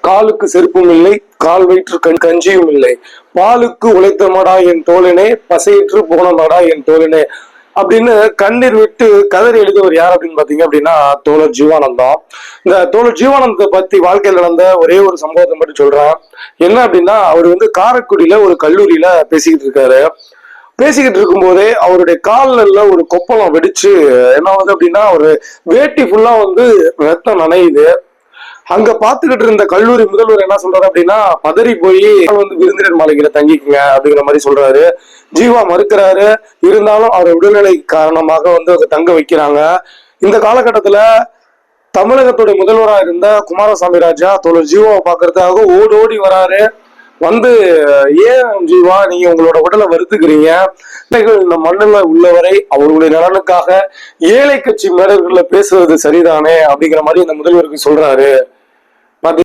காலுக்கு செருப்பும் இல்லை, கால் வயிற்று கஞ்சியும் இல்லை, பாலுக்கு உழைத்தமடா என் தோழனே, பசையற்று போனமடா என் தோழனே அப்படின்னு கண்ணீர் விட்டு கதறி எழுதுவர் யார் அப்படின்னு பாத்தீங்க அப்படின்னா தோழர் ஜீவானந்தம். இந்த தோழர் ஜீவானந்தத்தை பத்தி வாழ்க்கையில் நடந்த ஒரே ஒரு சம்பவத்தை மட்டும் சொல்றேன். என்ன அப்படின்னா, அவர் காரைக்குடியில ஒரு கல்லூரியில பேசிக்கிட்டு இருக்காரு. பேசிக்கிட்டு இருக்கும் போதே அவருடைய கால்ல ஒரு கொப்பளம் வெடிச்சு என்ன அப்படின்னா ஒரு வேட்டி ஃபுல்லா ரத்தம் நனையுது. அங்க பாத்துக்கிட்டு இருந்த கல்லூரி முதல்வர் என்ன சொல்றாரு அப்படின்னா, பதறி போய் விருந்தினர் மாளிகையில தங்கிக்குங்க அப்படிங்கிற மாதிரி சொல்றாரு. ஜீவா மறுக்கிறாரு. இருந்தாலும் அவர் உடல்நிலை காரணமாக தங்க வைக்கிறாங்க. இந்த காலகட்டத்துல தமிழகத்துடைய முதல்வராக இருந்த குமாரசாமி ராஜா தோழர் ஜீவாவை பாக்குறதுக்காக ஓடி வராரு. ஏன் ஜீவா நீங்க உங்களோட உடலை வருத்துக்கிறீங்க, இந்த மண்ணுல உள்ளவரை அவர்களுடைய நலனுக்காக ஏழை கட்சி மேடர்கள்ல பேசுறது சரிதானே அப்படிங்கிற மாதிரி இந்த முதல்வருக்கு சொல்றாரு.